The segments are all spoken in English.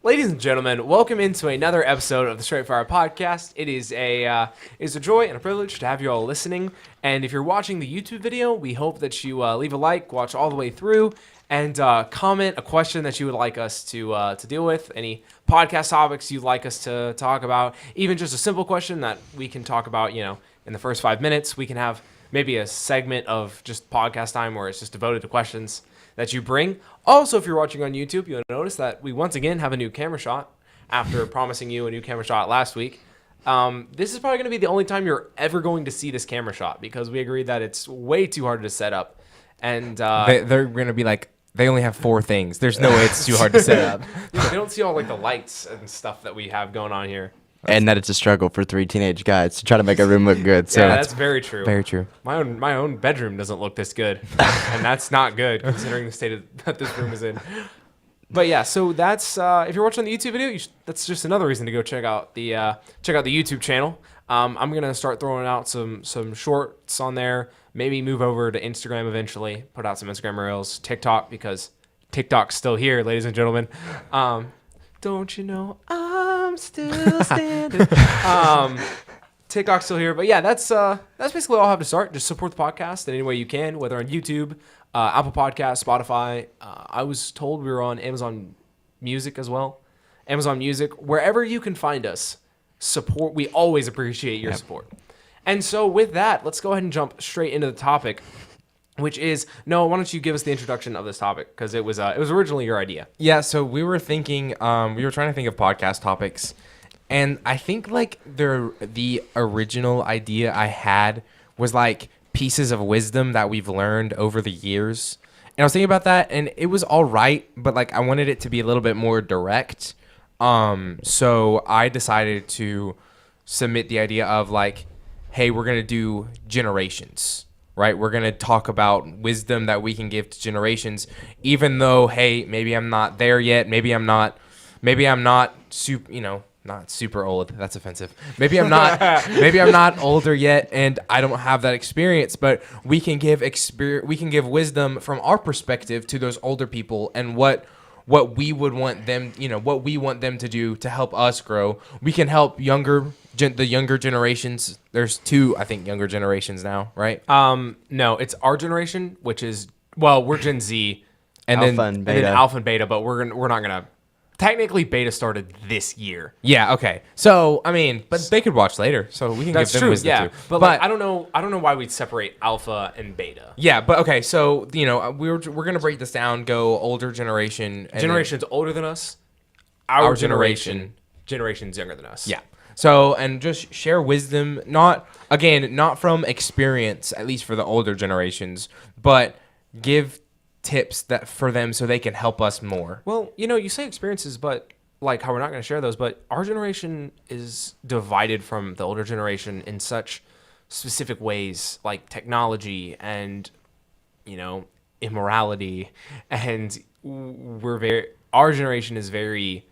Ladies and gentlemen, welcome into another episode of the Straight Fire Podcast. It is a joy and a privilege to have you all listening. And if you're watching the YouTube video, we hope that you leave a like, watch all the way through, and comment a question that you would like us to deal with. Any podcast topics you'd like us to talk about, even just a simple question that we can talk about. In the first 5 minutes, we can have maybe a segment of just podcast time where it's just devoted to questions that you bring. Also, if you're watching on YouTube, you'll notice that we once again have a new camera shot after promising you a new camera shot last week. This is probably going to be the only time you're ever going to see this camera shot because we agreed that it's way too hard to set up. And they're going to be like, they only have 4 things. There's no way it's too hard to set up. They don't see all like the lights and stuff that we have going on here. And that it's a struggle for 3 teenage guys to try to make a room look good. So yeah, that's very true. Very true. My own bedroom doesn't look this good, and that's not good considering the state that this room is in. But yeah, so that's if you're watching the YouTube video, that's just another reason to go check out the YouTube channel. I'm gonna start throwing out some shorts on there. Maybe move over to Instagram eventually. Put out some Instagram reels, TikTok because TikTok's still here, ladies and gentlemen. Don't you know I'm still standing? TikTok's still here, but yeah, that's basically all I have to start. Just support the podcast in any way you can, whether on YouTube, Apple Podcasts, Spotify. I was told we were on Amazon Music as well. Amazon Music, wherever you can find us, support. We always appreciate your support. And so with that, let's go ahead and jump straight into the topic. Which is, Noah, why don't you give us the introduction of this topic? Because it was originally your idea. Yeah, so we were thinking, we were trying to think of podcast topics. And I think like the original idea I had was like pieces of wisdom that we've learned over the years. And I was thinking about that and it was all right, but like I wanted it to be a little bit more direct. So I decided to submit the idea of like, hey, we're going to do generations. Right, we're gonna talk about wisdom that we can give to generations, even though, hey, maybe I'm not there yet. Maybe I'm not super, not super old. That's offensive. Maybe I'm not older yet, and I don't have that experience. But we can give wisdom from our perspective to those older people, and what we would want them, what we want them to do to help us grow. We can help the younger generations. There's 2, I think, younger generations now, right? No, it's our generation, which is, well, we're Gen Z, and then Alpha and Beta, but we're not gonna. Technically, Beta started this year. Yeah. Okay. So I mean, but they could watch later, so we can give them wisdom too. But like, I don't know why we'd separate Alpha and Beta. Yeah, but okay. So we're gonna break this down. Go older generation. Generation's older than us. Our generation's younger than us. Yeah. So, and just share wisdom, not from experience, at least for the older generations, but give tips that for them so they can help us more. Well, you say experiences, but like how we're not going to share those, but our generation is divided from the older generation in such specific ways, like technology and, immorality. And our generation is very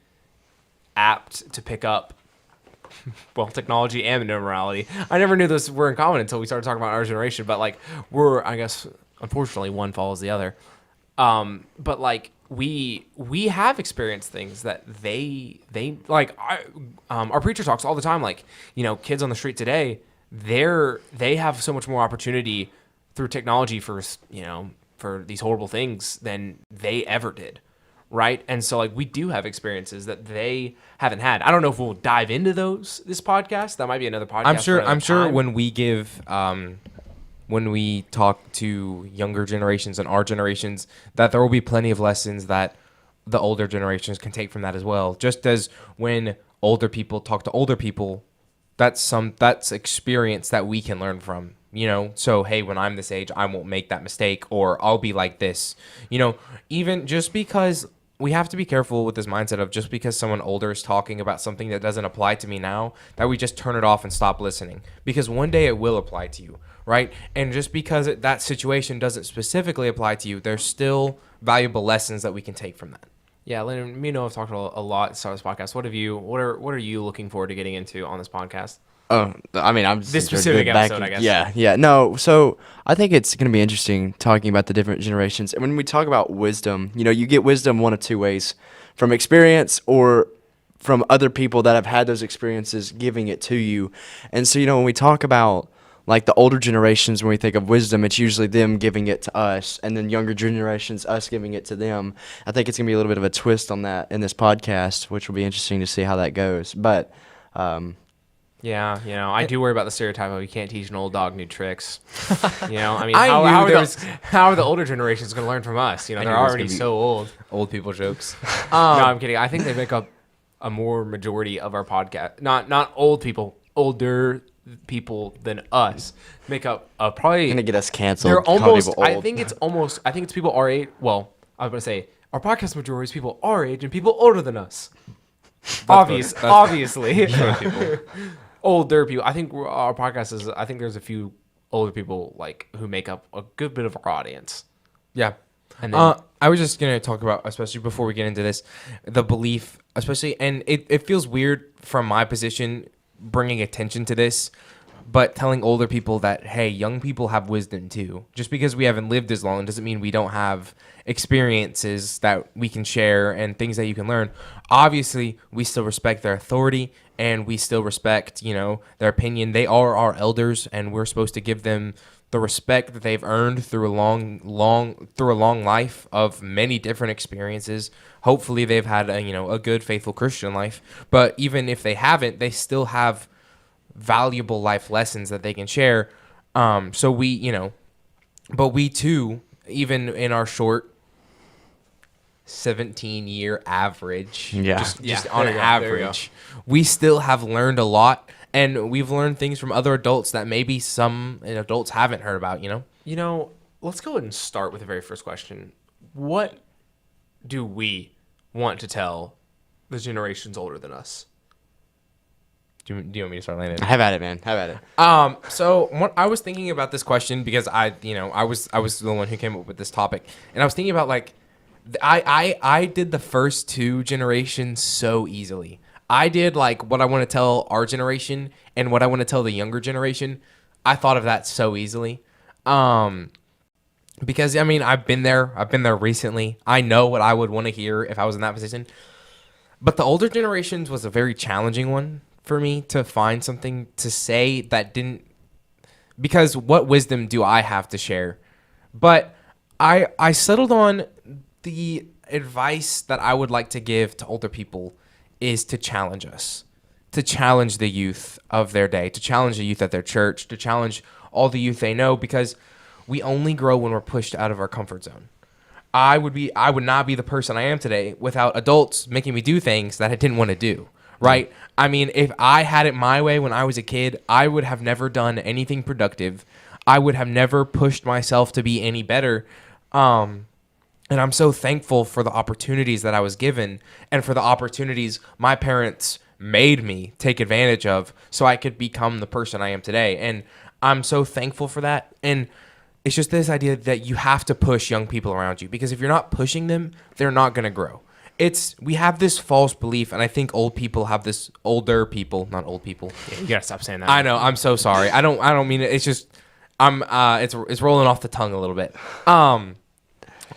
apt to pick up technology and immorality. I never knew those were in common until we started talking about our generation, but like I guess, unfortunately, one follows the other. But like we have experienced things that they like. Our preacher talks all the time. Like kids on the street today, they have so much more opportunity through technology for these horrible things than they ever did. Right. And so like we do have experiences that they haven't had. I don't know if we'll dive into this podcast. That might be another podcast. I'm sure when we give when we talk to younger generations and our generations, that there will be plenty of lessons that the older generations can take from that as well. Just as when older people talk to older people, that's experience that we can learn from. So hey, when I'm this age, I won't make that mistake, or I'll be like this. Even just because we have to be careful with this mindset of just because someone older is talking about something that doesn't apply to me now, that we just turn it off and stop listening. Because one day it will apply to you, right? And just because that situation doesn't specifically apply to you, there's still valuable lessons that we can take from that. Yeah, Landon, me and Noah have talked a lot at the start of this podcast. What are you looking forward to getting into on this podcast? Oh, I mean, I'm just This enjoying specific going back episode, I guess. Yeah, yeah. No, so I think it's going to be interesting talking about the different generations. And when we talk about wisdom, you get wisdom one of two ways: from experience or from other people that have had those experiences giving it to you. And so, when we talk about like the older generations, when we think of wisdom, it's usually them giving it to us, and then younger generations, us giving it to them. I think it's going to be a little bit of a twist on that in this podcast, which will be interesting to see how that goes. But, Yeah, I do worry about the stereotype of you can't teach an old dog new tricks. I mean, I how, knew how, are there the, how are the older generations going to learn from us? They're knew there was already gonna be- so old. Old people jokes. No, I'm kidding. I think they make up a more majority of our podcast. Not old people, older people than us make up probably. going to get us canceled. They're calling almost. people I old. think it's people our age. Well, I was going to say our podcast majority is people our age and people older than us. Obviously. Older people. I think our podcast is. I think there's a few older people who make up a good bit of our audience. Yeah. And then, I was just going to talk about, especially before we get into this, the belief, especially, and it feels weird from my position bringing attention to this, but telling older people that, hey, young people have wisdom too. Just because we haven't lived as long doesn't mean we don't have experiences that we can share and things that you can learn. Obviously, we still respect their authority and we still respect, their opinion. They are our elders and we're supposed to give them the respect that they've earned through a long life of many different experiences. Hopefully they've had a good, faithful Christian life. But even if they haven't, they still have valuable life lessons that they can share. So but we too, even in our short 17-year average, Yeah. just Yeah, on there you go, there you go. average, we still have learned a lot. And we've learned things from other adults that maybe some adults haven't heard about, let's go ahead and start with the very first question. What do we want to tell the generations older than us? Do you want me to start, Landon? Have at it, man. Have at it. So I was thinking about this question because I was the one who came up with this topic, and I was thinking about I did the first two generations so easily. I did what I want to tell our generation and what I want to tell the younger generation. I thought of that so easily. Because I've been there recently. I know what I would want to hear if I was in that position. But the older generations was a very challenging one for me to find something to say that didn't, because what wisdom do I have to share? But I settled on the advice that I would like to give to older people is to challenge us, to challenge the youth of their day, to challenge the youth at their church, to challenge all the youth they know, because we only grow when we're pushed out of our comfort zone. I would not be the person I am today without adults making me do things that I didn't want to do, right? If I had it my way when I was a kid, I would have never done anything productive. I would have never pushed myself to be any better. And I'm so thankful for the opportunities that I was given and for the opportunities my parents made me take advantage of so I could become the person I am today. And I'm so thankful for that. And it's just this idea that you have to push young people around you, because if you're not pushing them, they're not going to grow. We have this false belief, and I think older people, not old people. Yeah, you gotta stop saying that. I know. I'm so sorry. I don't mean it. It's just it's rolling off the tongue a little bit.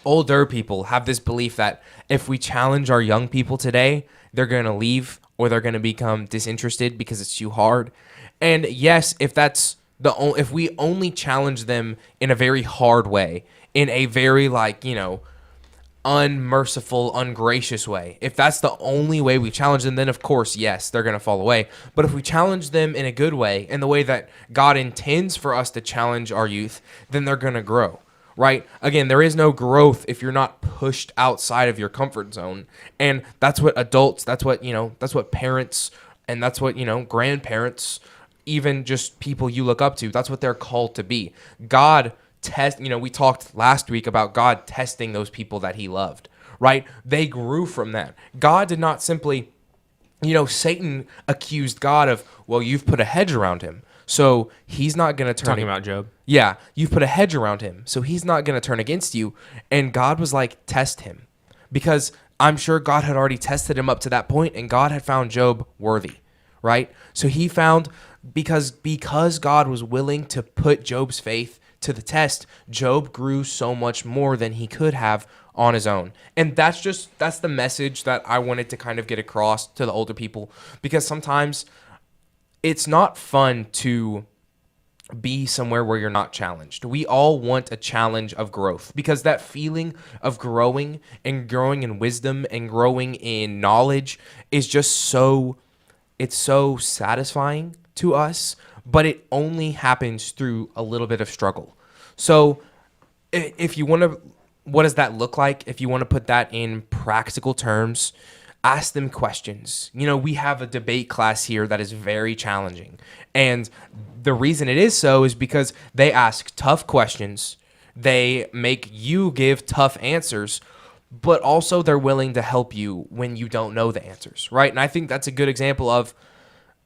Older people have this belief that if we challenge our young people today, they're going to leave or they're going to become disinterested because it's too hard. And yes, if we only challenge them in a very hard way, in a very unmerciful, ungracious way, if that's the only way we challenge them, then of course, yes, they're going to fall away. But if we challenge them in a good way, in the way that God intends for us to challenge our youth, then they're going to grow. Right? Again, there is no growth if you're not pushed outside of your comfort zone. And that's what adults, that's what parents, and that's what, grandparents, even just people you look up to, that's what they're called to be. God we talked last week about God testing those people that he loved, right? They grew from that. God did not simply, Satan accused God of, well, you've put a hedge around him, so he's not going to turn. Talking about Job. Yeah, you've put a hedge around him, so he's not going to turn against you. And God was like, test him. Because I'm sure God had already tested him up to that point, and God had found Job worthy, right? So he found because God was willing to put Job's faith to the test, Job grew so much more than he could have on his own. And that's the message that I wanted to kind of get across to the older people, because sometimes it's not fun to be somewhere where you're not challenged. We all want a challenge of growth, because that feeling of growing in wisdom and growing in knowledge is just it's so satisfying to us, but it only happens through a little bit of struggle. So if you want to, what does that look like? If you want to put that in practical terms, ask them questions. We have a debate class here that is very challenging. And the reason it is so is because they ask tough questions. They make you give tough answers, but also they're willing to help you when you don't know the answers, right? And I think that's a good example of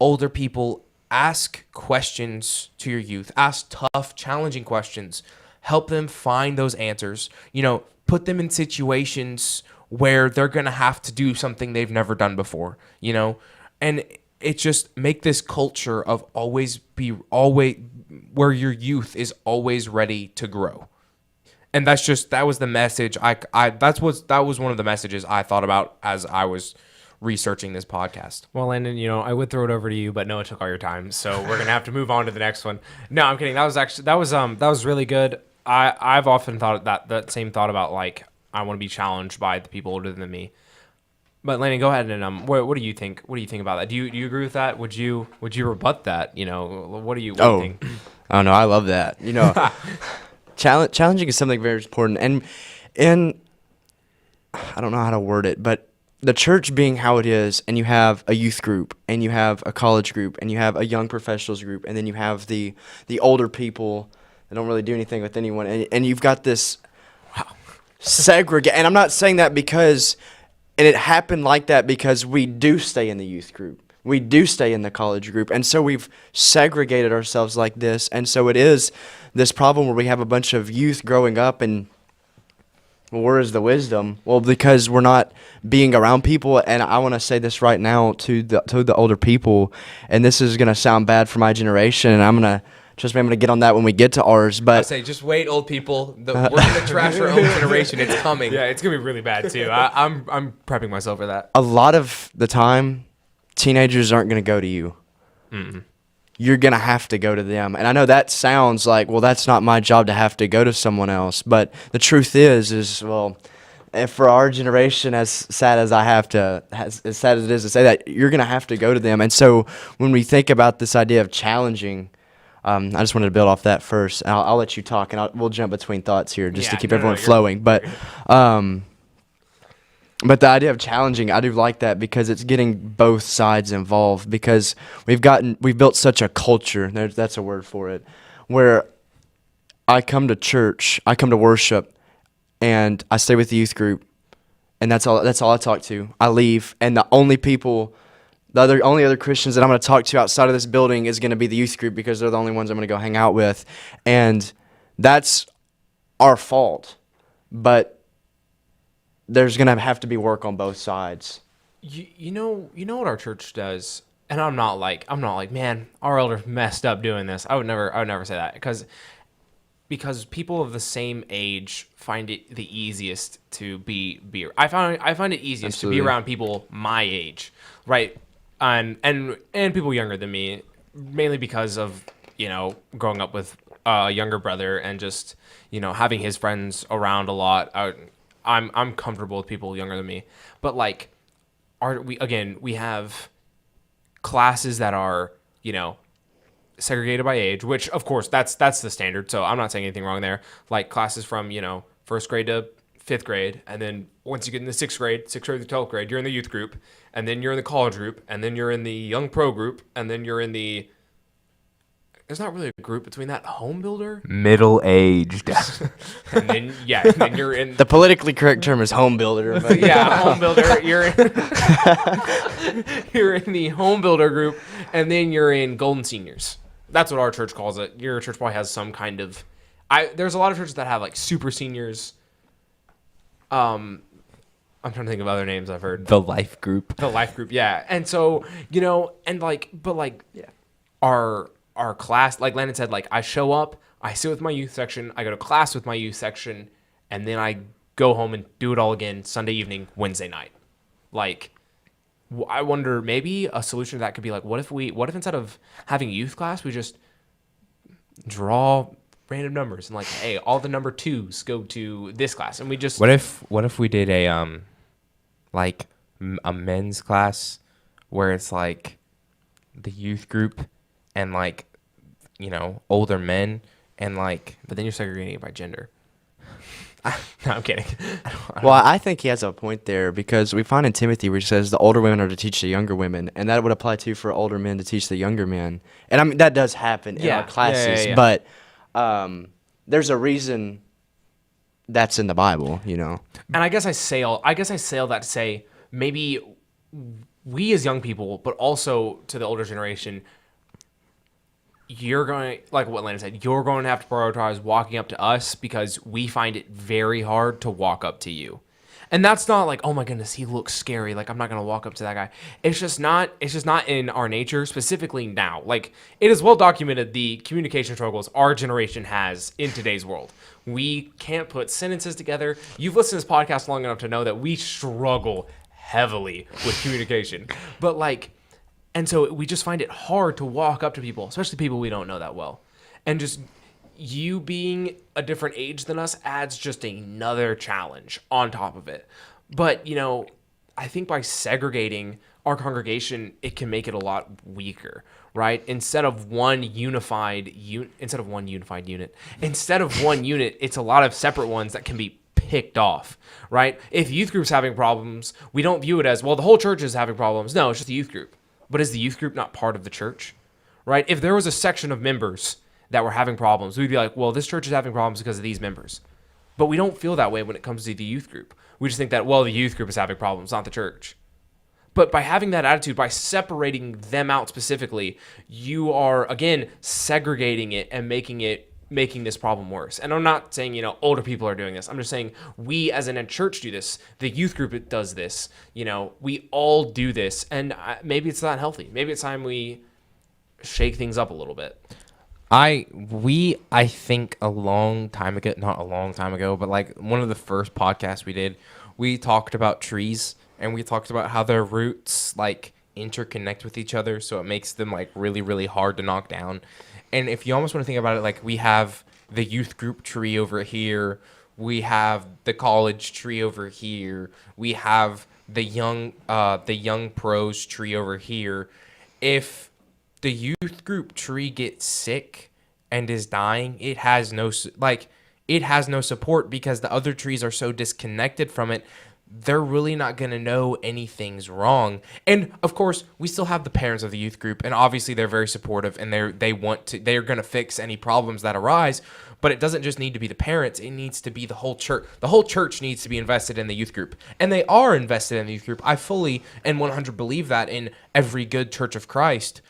older people. Ask questions to your youth. Ask tough, challenging questions. Help them find those answers. Put them in situations where they're going to have to do something they've never done before, and it just make this culture of always where your youth is always ready to grow. And that was the message. That was one of the messages I thought about as I was researching this podcast. Well, Landon, I would throw it over to you, but Noah took all your time, so we're gonna have to move on to the next one. No, I'm kidding. That was really good. I've often thought that same thought about, like, I want to be challenged by the people older than me. But Landon, go ahead and what do you think? What do you think about that? Do you agree with that? Would you rebut that? What do you think? Oh no, I love that. Challenging is something very important, and I don't know how to word it, but the church being how it is, and you have a youth group, and you have a college group, and you have a young professionals group, and then you have the older people that don't really do anything with anyone, and you've got this segregate. And I'm not saying that because, and it happened like that because we do stay in the youth group. We do stay in the college group. And so we've segregated ourselves like this. And so it is this problem where we have a bunch of youth growing up and, well, where is the wisdom? Well, because we're not being around people. And I want to say this right now to the older people, and this is going to sound bad for my generation, and I'm going to get on that when we get to ours. But I say, just wait, old people. We're going to trash our own generation. It's coming. Yeah, it's gonna be really bad too. I'm prepping myself for that. a lot of the time, teenagers aren't going to go to you. Mm-mm. You're going to have to go to them. And I know that sounds like, well, that's not my job to have to go to someone else. But the truth is, well, if for our generation, as sad as as sad as it is to say that, you're going to have to go to them. And so when we think about this idea of challenging, I just wanted to build off that first. I'll let you talk, and we'll jump between thoughts here just to keep everyone flowing. But the idea of challenging, I do like that because it's getting both sides involved, because we've built such a culture, that's a word for it, where I come to church, I come to worship, and I stay with the youth group, and that's all I talk to. I leave, and the only other Christians that I'm going to talk to outside of this building is going to be the youth group, because they're the only ones I'm going to go hang out with. And that's our fault. But there's going to have to be work on both sides. You know what our church does, and I'm not like, man, our elders messed up doing this. I would never say that, because people of the same age find it the easiest to be. I find it easiest Absolutely. to be around people my age, right? And people younger than me, mainly because of growing up with a younger brother and just having his friends around a lot. I'm comfortable with people younger than me, but like, we have classes that are segregated by age, which of course that's the standard. So I'm not saying anything wrong there. Like classes from first grade to fifth grade, and then once you get into sixth grade to 12th grade, you're in the youth group, and then you're in the college group, and then you're in the young pro group, and then you're in the. There's not really a group between that, home builder. Middle-aged. And then you're in. The politically correct term is home builder. But Yeah, home builder. You're in the home builder group, and then you're in golden seniors. That's what our church calls it. Your church probably has some kind of. There's a lot of churches that have like super seniors. I'm I'm trying to think of other names I've heard. The life group. The life group, yeah. And so, and like, but like, yeah, our class, like Landon said, like I show up, I sit with my youth section, I go to class with my youth section, and then I go home and do it all again Sunday evening, Wednesday night. Like, I wonder, maybe a solution to that could be like, what if instead of having youth class, we just draw random numbers and like, hey, all the number 2s go to this class, and we just What if we did a like a men's class where it's like the youth group and like older men and like, but then you're segregating it by gender. No, I'm kidding. Well, I think he has a point there because we find in Timothy where he says the older women are to teach the younger women, and that would apply too for older men to teach the younger men. And I mean that does happen in our classes, yeah. but there's a reason that's in the Bible, And I guess I say all that to say maybe we as young people, but also to the older generation, you're going, like what Landon said, you're going to have to prioritize walking up to us because we find it very hard to walk up to you. And that's not like, oh my goodness, he looks scary, like I'm not going to walk up to that guy. It's just not in our nature, specifically now. Like, it is well documented the communication struggles our generation has in today's world. We can't put sentences together. You've listened to this podcast long enough to know that we struggle heavily with communication. But like, and so we just find it hard to walk up to people, especially people we don't know that well. And just you being a different age than us adds just another challenge on top of it. But, I think by segregating our congregation, it can make it a lot weaker, right? Instead of one unit, it's a lot of separate ones that can be picked off, right? If youth group's having problems, we don't view it as, well, the whole church is having problems. No, it's just the youth group. But is the youth group not part of the church, right? If there was a section of members that were having problems, we'd be like, well, this church is having problems because of these members. But we don't feel that way when it comes to the youth group. We just think that, well, the youth group is having problems, not the church. But by having that attitude, by separating them out specifically, you are, again, segregating it and making this problem worse. And I'm not saying, older people are doing this. I'm just saying we as in a church do this. The youth group does this. We all do this. And maybe it's not healthy. Maybe it's time we shake things up a little bit. I think a long time ago, not a long time ago, but like one of the first podcasts we did, we talked about trees and we talked about how their roots like interconnect with each other. So it makes them like really, really hard to knock down. And if you almost want to think about it, like we have the youth group tree over here, we have the college tree over here, we have the young pros tree over here. If the youth group tree gets sick and is dying, it has no support because the other trees are so disconnected from it. They're really not going to know anything's wrong. And of course, we still have the parents of the youth group, and obviously they're very supportive and they're going to fix any problems that arise. But it doesn't just need to be the parents, it needs to be the whole church. The whole church needs to be invested in the youth group. And they are invested in the youth group. I fully and 100% believe that in every good Church of Christ.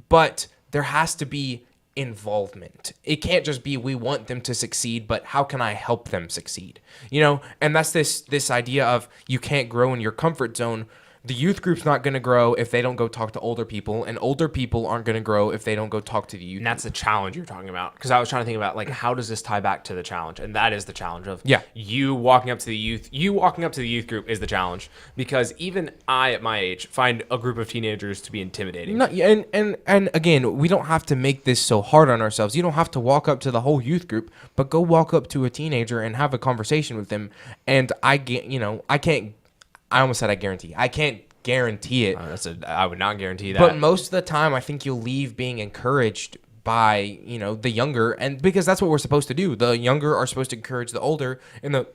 But there has to be involvement. It can't just be we want them to succeed, but how can I help them succeed? And that's this idea of you can't grow in your comfort zone. The youth group's not going to grow if they don't go talk to older people, and older people aren't going to grow if they don't go talk to the youth. And that's the challenge you're talking about. Because I was trying to think about, like, how does this tie back to the challenge? And that is the challenge of you walking up to the youth group is the challenge. Because even I, at my age, find a group of teenagers to be intimidating. And again, we don't have to make this so hard on ourselves. You don't have to walk up to the whole youth group, but go walk up to a teenager and have a conversation with them. And I almost said I guarantee. I can't guarantee it. I would not guarantee that. But most of the time, I think you'll leave being encouraged by, the younger. And because that's what we're supposed to do. The younger are supposed to encourage the older, and the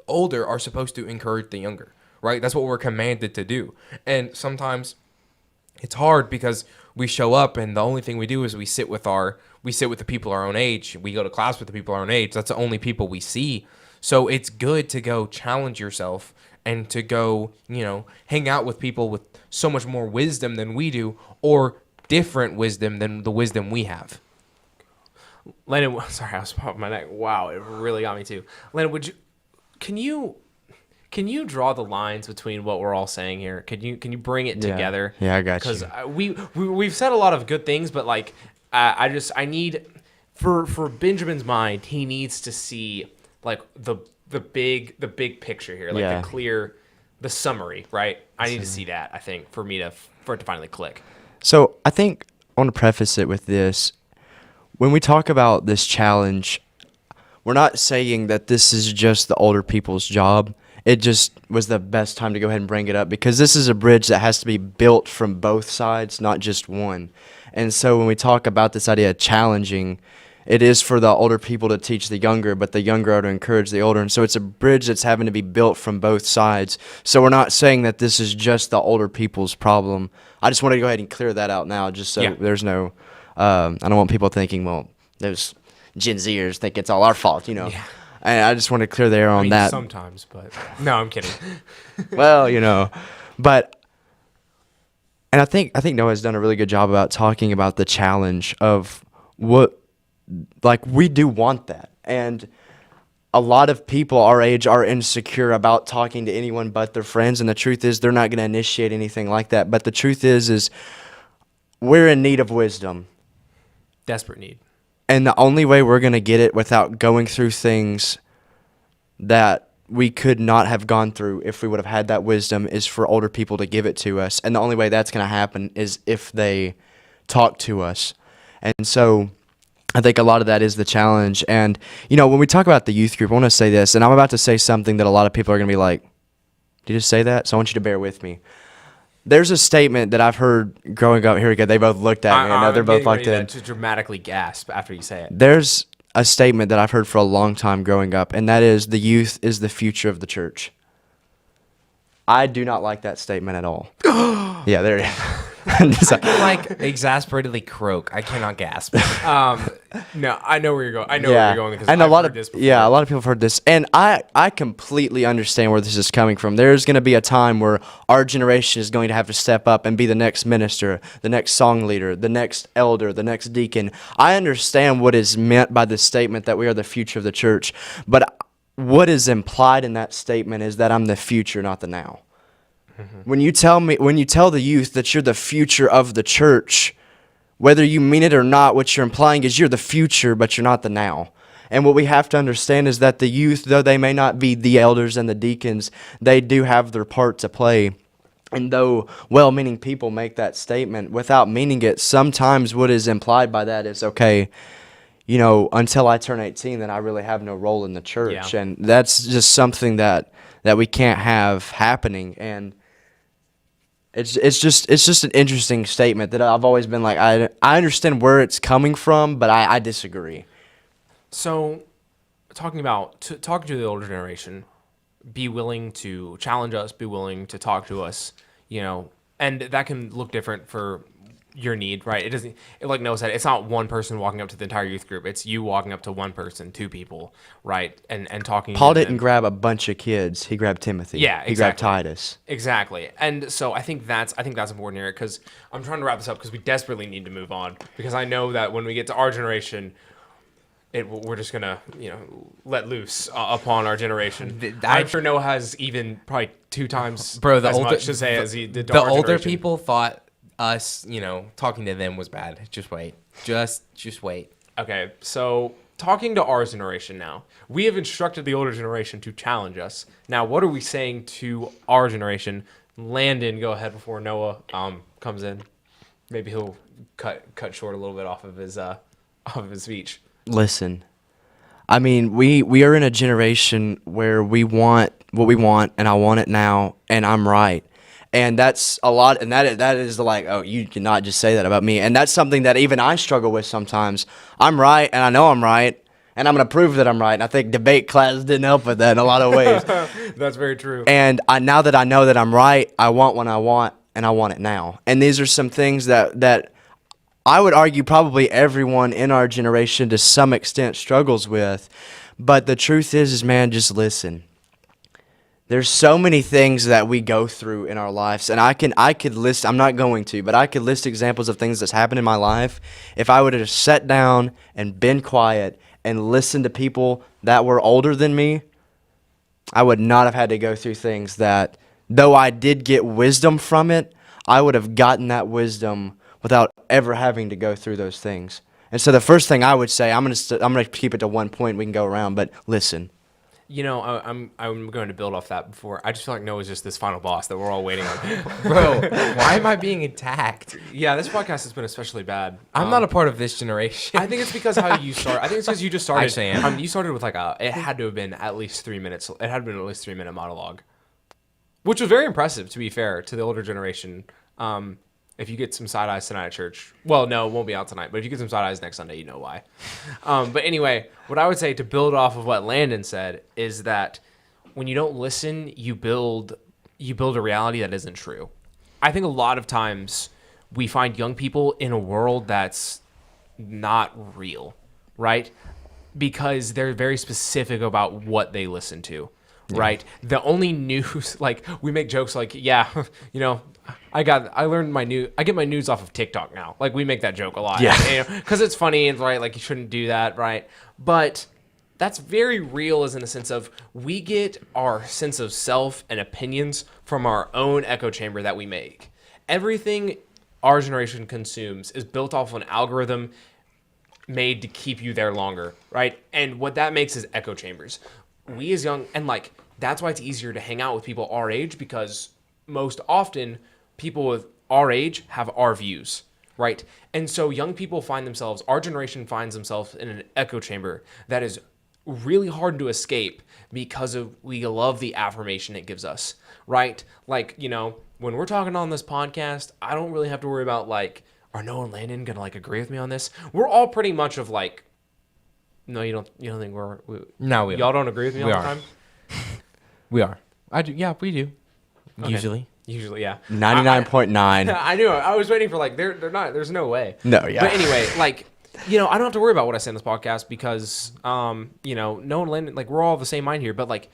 older are supposed to encourage the younger, right? That's what we're commanded to do. And sometimes it's hard because we show up and the only thing we do is we sit with the people our own age. We go to class with the people our own age. That's the only people we see. So it's good to go challenge yourself and to go, hang out with people with so much more wisdom than we do, or different wisdom than the wisdom we have. Landon, sorry, I was popping my neck. Wow, it really got me too. Landon, can you Can you draw the lines between what we're all saying here? Can you bring it together? Yeah, I got you. Because we've said a lot of good things, but like I need for Benjamin's mind, he needs to see like the big picture here, like the summary, right? I need to see that. I think for it to finally click. So I think I want to preface it with this. When we talk about this challenge, we're not saying that this is just the older people's job. It just was the best time to go ahead and bring it up because this is a bridge that has to be built from both sides, not just one. And so when we talk about this idea of challenging, it is for the older people to teach the younger, but the younger are to encourage the older. And so it's a bridge that's having to be built from both sides. So we're not saying that this is just the older people's problem. I just wanted to go ahead and clear that out now just so there's no I don't want people thinking, well, those Gen Zers think it's all our fault, you know. Yeah. And I just want to clear the air on that. Sometimes, but no, I'm kidding. Well, you know, but and I think Noah's done a really good job about talking about the challenge of what, like, we do want that. And a lot of people our age are insecure about talking to anyone but their friends, and the truth is they're not going to initiate anything like that. But the truth is we're in need of wisdom. Desperate need. And the only way we're going to get it without going through things that we could not have gone through if we would have had that wisdom is for older people to give it to us. And the only way that's going to happen is if they talk to us. And so I think a lot of that is the challenge. And, you know, when we talk about the youth group, I want to say this, and I'm about to say something that a lot of people are going to be like, did you just say that? So I want you to bear with me. There's a statement that I've heard growing up. Here we go. They both looked at me. I know they're both locked in. To dramatically gasp after you say it. There's a statement that I've heard for a long time growing up, and that is the youth is the future of the church. I do not like that statement at all. Yeah, there it is. Like exasperatedly croak. I cannot gasp. No, I know where you're going. I know where you're going because and I've heard this before. Yeah, a lot of people have heard this, and I completely understand where this is coming from. There's going to be a time where our generation is going to have to step up and be the next minister, the next song leader, the next elder, the next deacon. I understand what is meant by this statement that we are the future of the church, but what is implied in that statement is that I'm the future, not the now. When you tell the youth that you're the future of the church, whether you mean it or not, what you're implying is you're the future, but you're not the now. And what we have to understand is that the youth, though they may not be the elders and the deacons, they do have their part to play. And though well-meaning people make that statement without meaning it, sometimes what is implied by that is, okay, you know, until I turn 18, then I really have no role in the church. Yeah. And that's just something that we can't have happening. And it's just an interesting statement that I've always been like, I understand where it's coming from, but I disagree. So, talking to the older generation, be willing to challenge us, be willing to talk to us, you know, and that can look different for your need, right? It doesn't, like Noah said, it's not one person walking up to the entire youth group. It's you walking up to one person, two people, right? And talking. Paul didn't grab a bunch of kids. He grabbed Timothy. Yeah, exactly. He grabbed Titus. Exactly. And so I think that's important here because I'm trying to wrap this up because we desperately need to move on because I know that when we get to our generation, we're just gonna, you know, let loose upon our generation. I'm sure Noah has even probably 2 times much to say as he did to the our older generation. people thought us, you know, talking to them was bad. Just wait. Just wait. Okay, so talking to our generation now. We have instructed the older generation to challenge us. Now, what are we saying to our generation? Landon, go ahead before Noah comes in. Maybe he'll cut short a little bit off of his speech. Listen, I mean, we are in a generation where we want what we want, and I want it now, and I'm right. And that's a lot, and that is like, oh, you cannot just say that about me. And that's something that even I struggle with sometimes. I'm right, and I know I'm right, and I'm going to prove that I'm right. And I think debate class didn't help with that in a lot of ways. That's very true. And now that I know that I'm right, I want what I want, and I want it now. And these are some things that I would argue probably everyone in our generation to some extent struggles with. But the truth is man, just listen. There's so many things that we go through in our lives, and I could list, I'm not going to, but I could list examples of things that's happened in my life. If I would have sat down and been quiet and listened to people that were older than me, I would not have had to go through things that, though I did get wisdom from it, I would have gotten that wisdom without ever having to go through those things. And so the first thing I would say, I'm gonna keep it to one point. We can go around, but listen. You know, I'm going to build off that before. I just feel like Noah's just this final boss that we're all waiting on. Bro, why am I being attacked? Yeah, this podcast has been especially bad. I'm not a part of this generation. I think it's because how you start. I think it's because you just started. Actually, I am. You started with like it had to have been at least 3 minutes. It had been at least 3 minute monologue, which was very impressive. To be fair to the older generation, if you get some side eyes tonight at church, well, no, it won't be out tonight. But if you get some side eyes next Sunday, you know why. But anyway, what I would say to build off of what Landon said is that when you don't listen, you build a reality that isn't true. I think a lot of times we find young people in a world that's not real, right? Because they're very specific about what they listen to, right? The only news, like we make jokes like, yeah, you know, I get my news off of TikTok now. Like we make that joke a lot, Yeah. because it's funny and right, like you shouldn't do that, right? But that's very real, as in the sense of we get our sense of self and opinions from our own echo chamber that we make. Everything our generation consumes is built off of an algorithm made to keep you there longer, right? And what that makes is echo chambers. We as young, and like that's why it's easier to hang out with people our age, because most often people with our age have our views, right? And so young people find themselves, our generation finds themselves in an echo chamber that is really hard to escape because we love the affirmation it gives us, right? Like, you know, when we're talking on this podcast, I don't really have to worry about like, are Noah and Landon gonna like agree with me on this? We're all pretty much of like, no, you don't think No, y'all don't agree with me all the time? We are. I do. Yeah, we do. Okay. Usually, yeah. 99.9. I knew it. I was waiting for like they're not. There's no way. No, yeah. But anyway, like, you know, I don't have to worry about what I say in this podcast because you know, no one landed, like we're all of the same mind here. But like,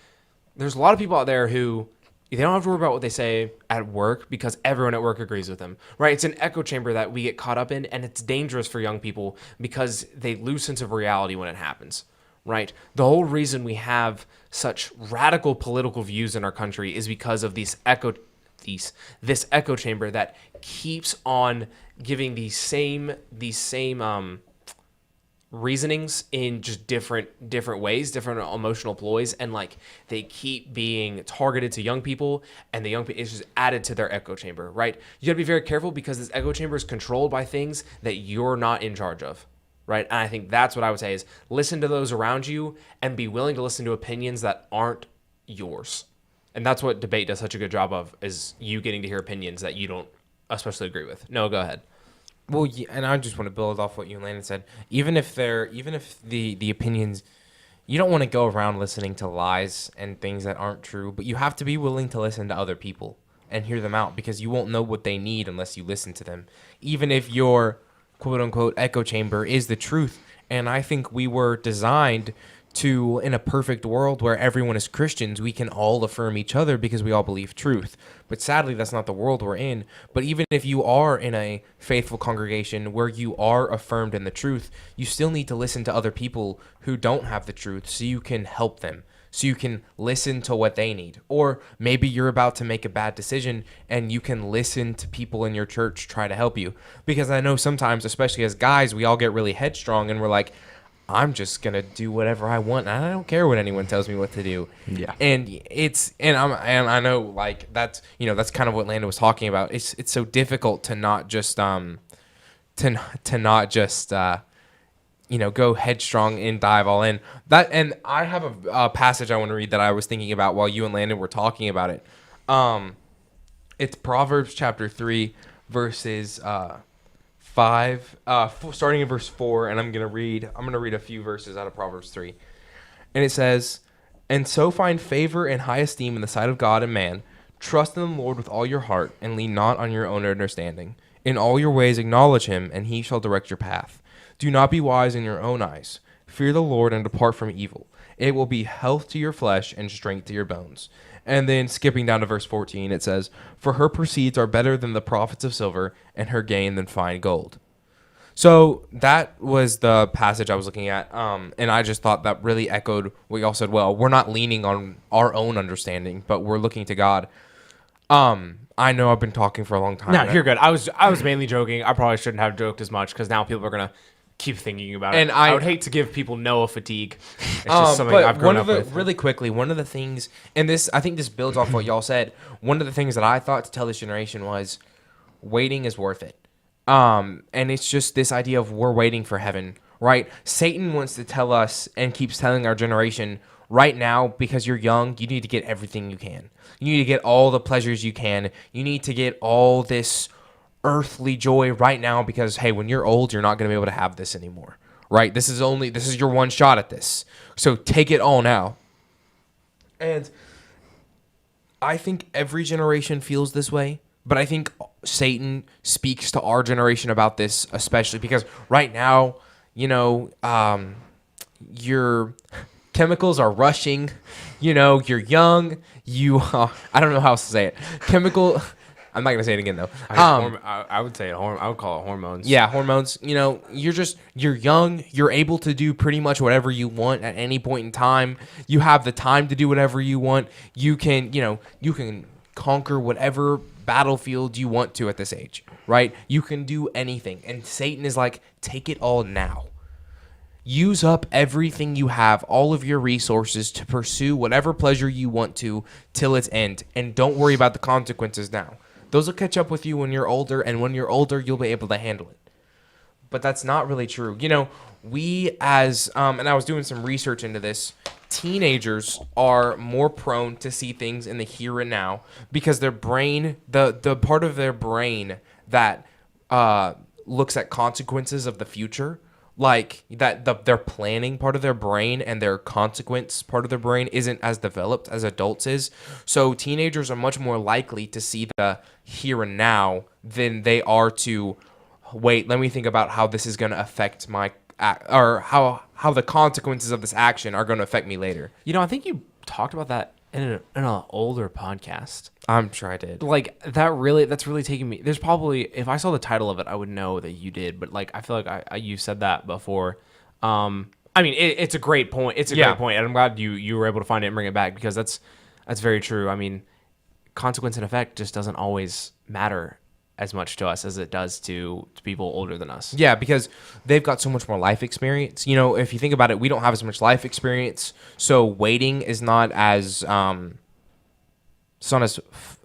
there's a lot of people out there who they don't have to worry about what they say at work because everyone at work agrees with them, right? It's an echo chamber that we get caught up in, and it's dangerous for young people because they lose sense of reality when it happens. Right. The whole reason we have such radical political views in our country is because of this echo chamber that keeps on giving these same reasonings in just different ways, different emotional ploys, and like they keep being targeted to young people, and the young people is just added to their echo chamber. Right. You got to be very careful because this echo chamber is controlled by things that you're not in charge of. Right. And I think that's what I would say is listen to those around you and be willing to listen to opinions that aren't yours. And that's what debate does such a good job of, is you getting to hear opinions that you don't especially agree with. No, go ahead. Well, yeah, and I just want to build off what you and Landon said. Even if the opinions, you don't want to go around listening to lies and things that aren't true, but you have to be willing to listen to other people and hear them out, because you won't know what they need unless you listen to them. Even if your quote unquote echo chamber is the truth. And I think we were designed to, in a perfect world where everyone is Christians, we can all affirm each other because we all believe truth. But sadly, that's not the world we're in. But even if you are in a faithful congregation where you are affirmed in the truth, you still need to listen to other people who don't have the truth so you can help them, so you can listen to what they need. Or maybe you're about to make a bad decision and you can listen to people in your church try to help you. Because I know sometimes, especially as guys, we all get really headstrong and we're like, I'm just gonna do whatever I want. I don't care what anyone tells me what to do. Yeah. And I know like that's kind of what Landon was talking about. It's so difficult to not just go headstrong and dive all in. That, and I have a passage I want to read that I was thinking about while you and Landon were talking about it. It's Proverbs chapter 3 verses 5, starting in verse 4, and I'm gonna read a few verses out of Proverbs 3, and it says, "And so find favor and high esteem in the sight of God and man. Trust in the Lord with all your heart, and lean not on your own understanding. In all your ways acknowledge him, and he shall direct your path. Do not be wise in your own eyes. Fear the Lord and depart from evil. It will be health to your flesh and strength to your bones." And then skipping down to verse 14, it says, "For her proceeds are better than the profits of silver, and her gain than fine gold." So that was the passage I was looking at, and I just thought that really echoed what y'all said. Well, we're not leaning on our own understanding, but we're looking to God. I know I've been talking for a long time. No, you're good. I was mainly joking. I probably shouldn't have joked as much because now people are gonna keep thinking about it. And I I would hate to give people Noah fatigue. It's just something but I've grown one up of the with. really quickly, one of the things, and this I think this builds off what y'all said. One of the things that I thought to tell this generation was, waiting is worth it. And it's just this idea of we're waiting for heaven, right? Satan wants to tell us and keeps telling our generation right now, because you're young, you need to get everything you can. You need to get all the pleasures you can. You need to get all this earthly joy right now because, hey, when you're old, you're not going to be able to have this anymore, right? This is your one shot at this. So take it all now. And I think every generation feels this way, but I think Satan speaks to our generation about this, especially because right now, your chemicals are rushing. You're young. I don't know how else to say it. I'm not gonna say it again though. I would say I would call it hormones. Yeah, hormones. You're young. You're able to do pretty much whatever you want at any point in time. You have the time to do whatever you want. You can conquer whatever battlefield you want to at this age, right? You can do anything. And Satan is like, take it all now. Use up everything you have, all of your resources to pursue whatever pleasure you want to till its end. And don't worry about the consequences now. Those will catch up with you when you're older, and when you're older, you'll be able to handle it. But that's not really true. We as, and I was doing some research into this, teenagers are more prone to see things in the here and now because their brain, the part of their brain that looks at consequences of the future, like their planning part of their brain and their consequence part of their brain isn't as developed as adults is. So teenagers are much more likely to see the here and now than they are to wait, let me think about how this is going to affect my or how the consequences of this action are going to affect me later. I think you talked about that in an older podcast. I'm sure I did. Like that's really taking me. There's probably, if I saw the title of it, I would know that you did. But like, I feel like you said that before. I mean, it's a great point. It's a great point, and I'm glad you were able to find it and bring it back because that's very true. I mean, consequence and effect just doesn't always matter as much to us as it does to people older than us. Yeah, because they've got so much more life experience. If you think about it, we don't have as much life experience, so waiting is not as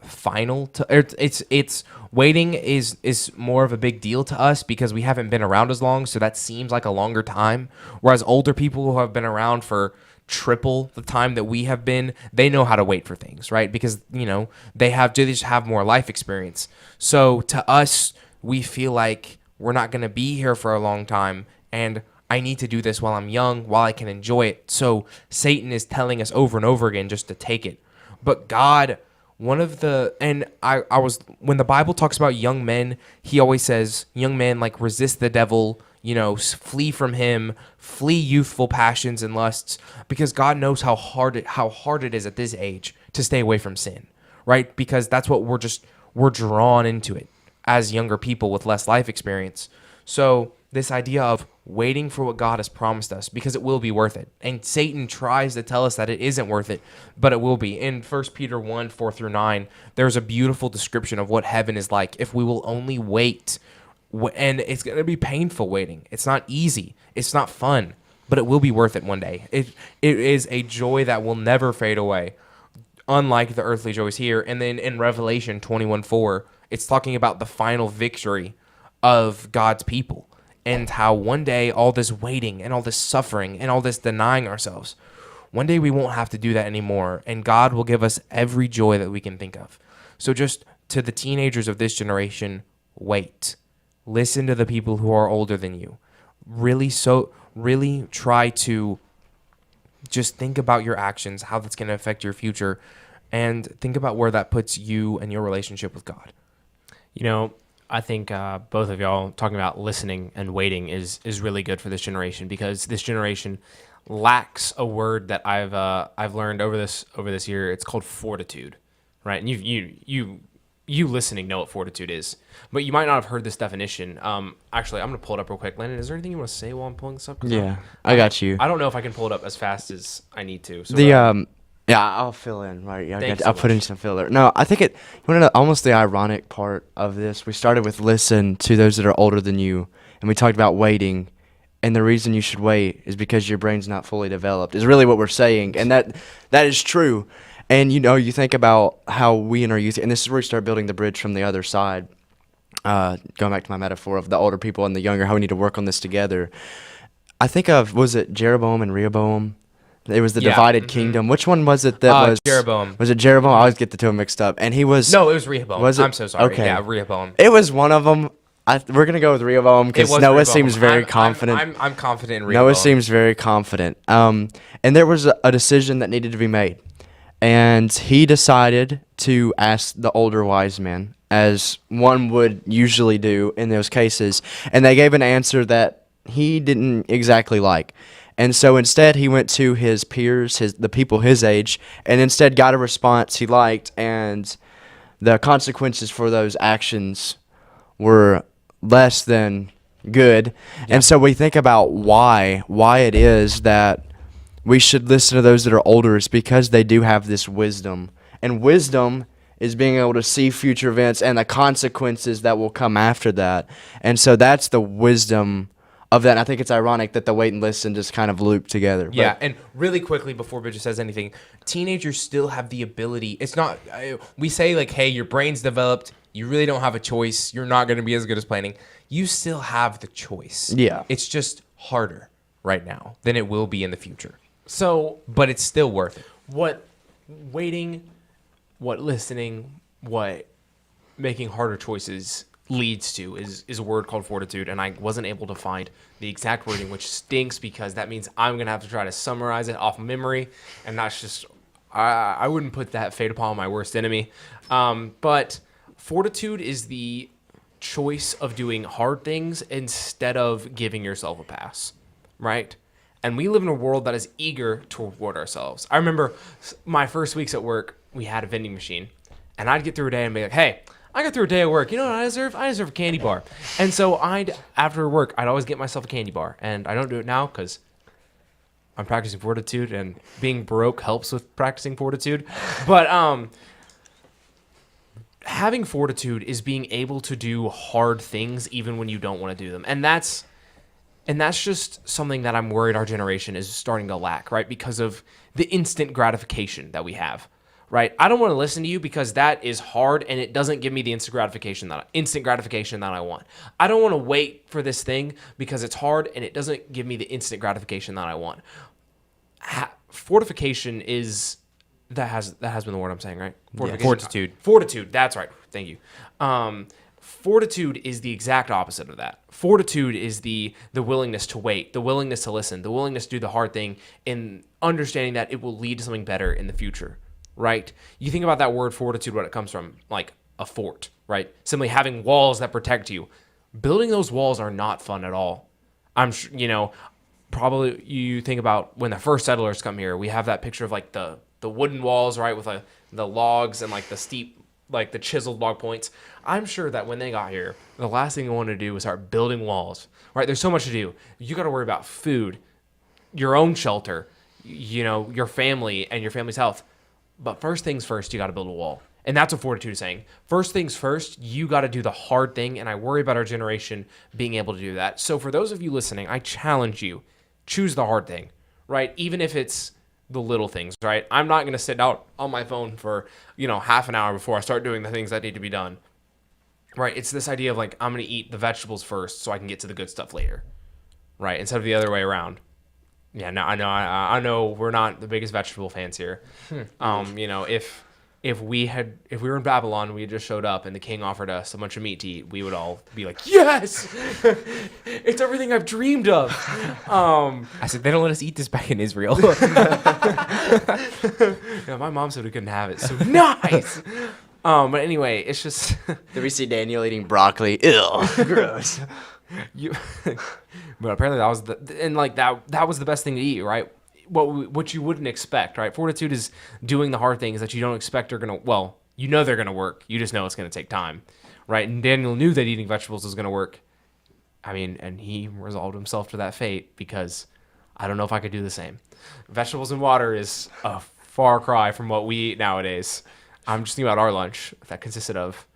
final to it's waiting is more of a big deal to us because we haven't been around as long, so that seems like a longer time. Whereas older people who have been around for triple the time that we have been, they know how to wait for things, right? Because they just have more life experience. So to us, we feel like we're not going to be here for a long time, and I need to do this while I'm young, while I can enjoy it. So Satan is telling us over and over again just to take it. But God, when the Bible talks about young men, he always says, young men, like, resist the devil, flee from him, flee youthful passions and lusts, because God knows how hard it is at this age to stay away from sin, right? Because that's what we're drawn into it as younger people with less life experience. So this idea of waiting for what God has promised us, because it will be worth it. And Satan tries to tell us that it isn't worth it, but it will be. In 1 Peter 1, 4-9, there's a beautiful description of what heaven is like if we will only wait. And it's going to be painful waiting. It's not easy. It's not fun, but it will be worth it one day. It is a joy that will never fade away, unlike the earthly joys here. And then in Revelation 21:4, it's talking about the final victory of God's people and how one day all this waiting and all this suffering and all this denying ourselves, one day we won't have to do that anymore, and God will give us every joy that we can think of. So just to the teenagers of this generation, wait. Listen to the people who are older than you. Really try to just think about your actions, how that's going to affect your future, and think about where that puts you and your relationship with God. I think both of y'all talking about listening and waiting is really good for this generation because this generation lacks a word that I've learned over this year. It's called fortitude, right? And you you listening know what fortitude is, but you might not have heard this definition. Actually, I'm gonna pull it up real quick. Landon, is there anything you want to say while I'm pulling this up? 'Cause Yeah, I got you. I don't know if I can pull it up as fast as I need to. So Yeah, I'll fill in. Right, yeah, Thank you so I'll put in much. some filler. No, I think you want to know almost the ironic part of this. We started with listen to those that are older than you, and we talked about waiting, and the reason you should wait is because your brain's not fully developed. Is really what we're saying, and that is true. And you think about how we in our youth, and this is where we start building the bridge from the other side. Going back to my metaphor of the older people and the younger, how we need to work on this together. I think of, was it Jeroboam and Rehoboam? It was the divided kingdom. Which one was it that was Jeroboam? Was it Jeroboam? I always get the two mixed up. And he was No, it was Rehoboam. Was it? I'm so sorry. Okay. Yeah, Rehoboam. It was one of them. We're gonna go with Rehoboam It because was Noah Rehoboam. seems very confident. I'm confident in Rehoboam. Noah seems very confident. And there was a decision that needed to be made, and he decided to ask the older wise men, as one would usually do in those cases, and they gave an answer that he didn't exactly like. And so instead, he went to his peers, the people his age, and instead got a response he liked, and the consequences for those actions were less than good. Yeah. And so we think about why it is that we should listen to those that are older. It's because they do have this wisdom. And wisdom is being able to see future events and the consequences that will come after that. And so that's the wisdom of that. And I think it's ironic that the wait and listen just kind of loop together. Yeah, and really quickly before Bridget says anything, teenagers still have the ability. It's not, we say like, hey, your brain's developed. You really don't have a choice. You're not going to be as good as planning. You still have the choice. Yeah. It's just harder right now than it will be in the future. So But it's still worth it. what waiting, what listening, what making harder choices leads to is a word called fortitude, and I wasn't able to find the exact wording, which stinks because that means I'm gonna have to try to summarize it off memory, and that's just I wouldn't put that fate upon my worst enemy. But fortitude is the choice of doing hard things instead of giving yourself a pass, right? And we live in a world that is eager to reward ourselves. I remember my first weeks at work, we had a vending machine, and I'd get through a day and be like, hey, I got through a day of work. You know what I deserve? I deserve a candy bar. And so after work, I'd always get myself a candy bar. And I don't do it now because I'm practicing fortitude, and being broke helps with practicing fortitude. But having fortitude is being able to do hard things even when you don't want to do them. And that's just something that I'm worried our generation is starting to lack, right? Because of the instant gratification that we have. Right, I don't want to listen to you because that is hard and it doesn't give me the instant gratification that I want. I don't want to wait for this thing because it's hard and it doesn't give me the instant gratification that I want. Fortification is that has been the word I'm saying, right? Fortitude. Fortitude. That's right. Thank you. Fortitude is the exact opposite of that. Fortitude is the willingness to wait, the willingness to listen, the willingness to do the hard thing, and understanding that it will lead to something better in the future. Right? You think about that word fortitude, what it comes from, like a fort, right? Simply having walls that protect you. Building those walls are not fun at all. I'm sure, probably you think about when the first settlers come here, we have that picture of like the wooden walls, right? With the logs and like the steep, like the chiseled log points. I'm sure that when they got here, the last thing they wanted to do was start building walls, right? There's so much to do. You got to worry about food, your own shelter, your family and your family's health. But first things first, you got to build a wall. And that's what fortitude is saying. First things first, you got to do the hard thing. And I worry about our generation being able to do that. So for those of you listening, I challenge you, choose the hard thing, right? Even if it's the little things, right? I'm not going to sit out on my phone for, half an hour before I start doing the things that need to be done, right? It's this idea of like, I'm going to eat the vegetables first so I can get to the good stuff later, right? Instead of the other way around. Yeah, no, I know we're not the biggest vegetable fans here. If we were in Babylon, we had just showed up and the king offered us a bunch of meat to eat, we would all be like, yes, it's everything I've dreamed of. I said, they don't let us eat this back in Israel. Yeah, my mom said we couldn't have it, so nice. But anyway, it's just Did we see Daniel eating broccoli? Ew, gross. But apparently that was that was the best thing to eat, right? What you wouldn't expect, right? Fortitude is doing the hard things that you don't expect are gonna. Well, You know they're going to work. You just know it's going to take time, right? And Daniel knew that eating vegetables was going to work. I mean, and he resolved himself to that fate because I don't know if I could do the same. Vegetables and water is a far cry from what we eat nowadays. I'm just thinking about our lunch that consisted of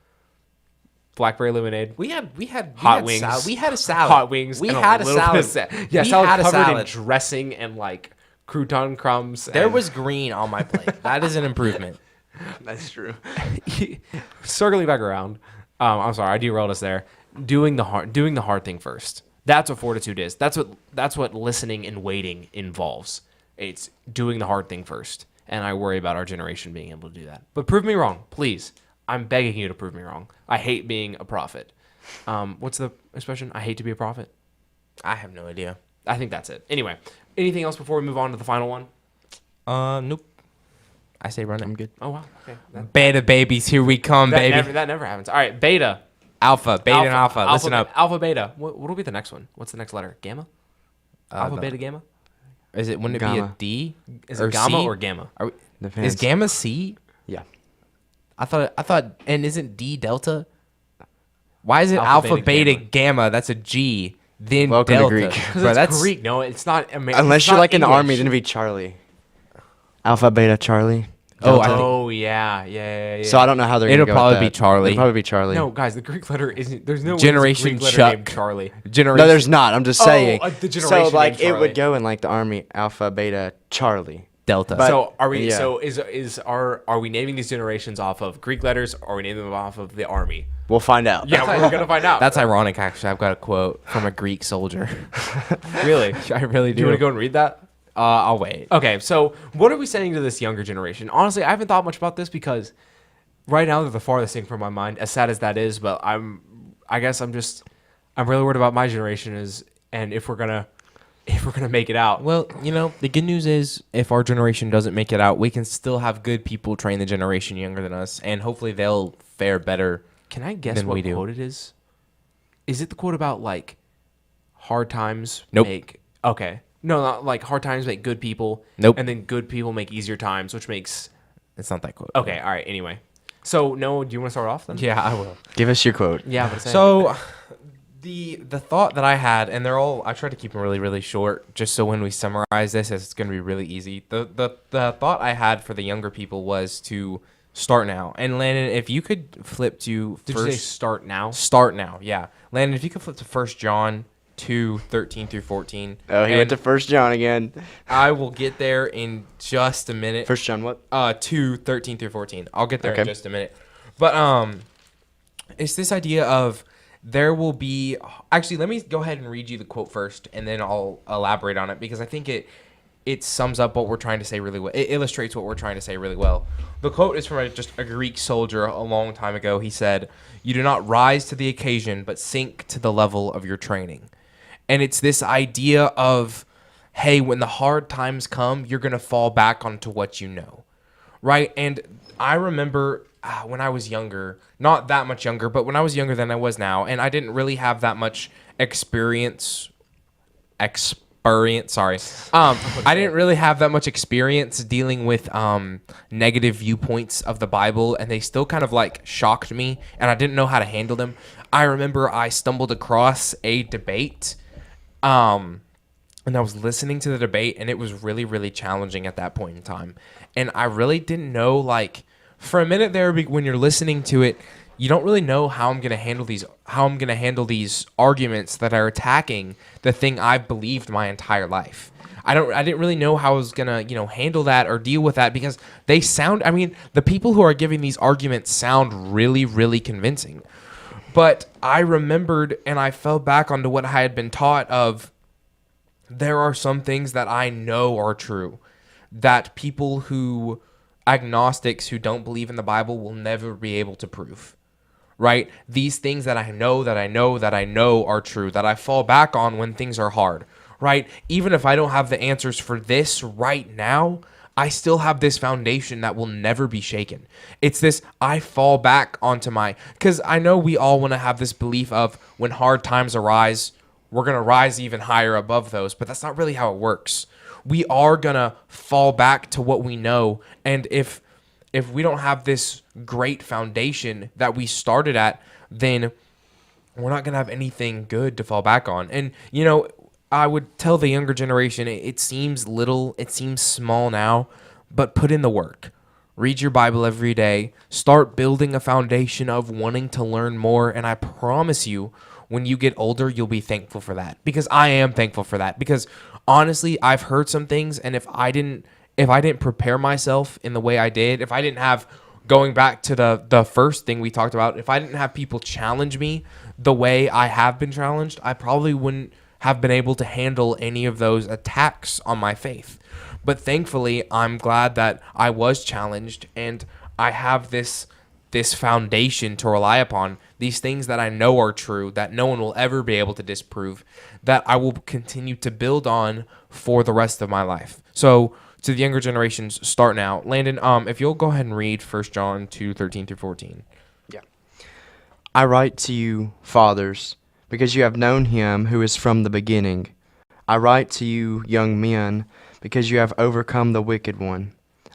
blackberry lemonade. We had Hot wings. We had a salad. Hot wings. We and had a little bit salad. of yeah, We salad had a covered in salad. dressing and like crouton crumbs. There and- was green on my plate. That is an improvement. That's true. circling back around. I'm sorry, I derailed us there. Doing the hard thing first. That's what fortitude is. That's what listening and waiting involves. It's doing the hard thing first. And I worry about our generation being able to do that. But prove me wrong, please. I'm begging you to prove me wrong. I hate being a prophet. What's the expression? I hate to be a prophet. I have no idea. I think that's it. Anyway, anything else before we move on to the final one? Nope. I say run it. I'm good. Oh wow. Okay. Beta babies, here we come, baby. That never happens. All right, beta. Alpha, beta, and alpha. Listen up. Alpha, beta. What will be the next one? What's the next letter? Gamma? Alpha, no. beta, gamma? Is it? Wouldn't it be a Gamma. D? Is it gamma C? or gamma? Are we, Depends. is gamma C? Yeah. I thought, and isn't D delta? Why is it Alpha, alpha, beta, beta, gamma? That's a G. Then Welcome to delta. Greek. Because Bro, it's that's Greek. No, it's not American. Unless you're like in the army, then it'd be Charlie. Alpha, beta, Charlie. Oh, I Delta. think- Oh yeah. So I don't know how they're It'll gonna go probably with be that. Charlie. It'll probably be Charlie. No, guys, the Greek letter isn't. There's no way Generation there's a Greek letter Chuck. named Charlie. generation. No, there's not. I'm just Oh, saying. the So generation like named it Charlie. would go in like the army, Alpha, Beta, Charlie. delta. But- So are we? yeah. So are we naming these generations off of Greek letters, or are we naming them off of the army? We'll find out. Yeah, we're gonna find out. That's ironic, actually. I've got a quote from a Greek soldier. really. I really Do you want to go and read that? I'll wait. Okay, so what are we saying to this younger generation? Honestly, I haven't thought much about this because right now they're the farthest thing from my mind, as sad as that is. But I'm really worried about my generation and if we're gonna make it out. Well, the good news is if our generation doesn't make it out, we can still have good people train the generation younger than us, and hopefully they'll fare better. Can I guess than what we do. quote it is? Is it the quote about like hard times Nope. make okay? No, not like hard times make good people. Nope. And then good people make easier times, which makes It's not that quote. okay. All right. Anyway, so Noah, do you want to start off then? Yeah, I will. Give us your quote. Yeah. But So, the thought that I had, and I try to keep them really, really short, just so when we summarize this, it's going to be really easy. The thought I had for the younger people was to start now. And Landon, if you could flip to did you say start now? start now, yeah. Landon, if you could flip to 1 John 2:13 through 14. Oh, he and went to 1 John again. I will get there in just a minute. 1 John what? 2:13 through 14. I'll get there in Okay. just a minute. But it's this idea of there will be actually let me go ahead and read you the quote first and then I'll elaborate on it because I think it sums up what we're trying to say really well. It illustrates what we're trying to say really well. The quote is from just a Greek soldier a long time ago. He said, "You do not rise to the occasion, but sink to the level of your training." And it's this idea of, hey, when the hard times come, you're going to fall back onto what you know, right? And I remember when I was younger, not that much younger, but when I was younger than I was now, and I didn't really have that much experience, sorry. I didn't really have that much experience dealing with negative viewpoints of the Bible, and they still kind of like shocked me, and I didn't know how to handle them. I remember I stumbled across a debate, and I was listening to the debate, and it was really, really challenging at that point in time. And I really didn't know, like, for a minute there, when you're listening to it, you don't really know how I'm gonna handle these arguments that are attacking the thing I've believed my entire life. I didn't really know how I was gonna, handle that or deal with that because the people who are giving these arguments sound really, really convincing. But I remembered and I fell back onto what I had been taught of there are some things that I know are true that agnostics who don't believe in the Bible will never be able to prove. Right? These things that I know are true, that I fall back on when things are hard, right? Even if I don't have the answers for this right now, I still have this foundation that will never be shaken. It's this, I fall back onto because I know we all want to have this belief of when hard times arise, we're going to rise even higher above those, but that's not really how it works. We are going to fall back to what we know, and if if we don't have this great foundation that we started at, then we're not going to have anything good to fall back on. And, I would tell the younger generation, it seems little, it seems small now, but put in the work. Read your Bible every day. Start building a foundation of wanting to learn more. And I promise you, when you get older, you'll be thankful for that. Because I am thankful for that. Because honestly, I've heard some things, and if I didn't prepare myself in the way I did, if I didn't have, going back to the first thing we talked about, if I didn't have people challenge me the way I have been challenged, I probably wouldn't have been able to handle any of those attacks on my faith. But thankfully, I'm glad that I was challenged, and I have this foundation to rely upon, these things that I know are true, that no one will ever be able to disprove, that I will continue to build on for the rest of my life. So to the younger generations, start now. Landon, if you'll go ahead and read 1 John 2:13 through 14. Yeah. I write to you, fathers, because you have known him who is from the beginning. I write to you, young men, because you have overcome the wicked one.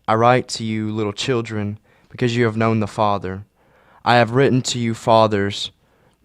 I write to you, little children, because you have known the Father. I have written to you, fathers,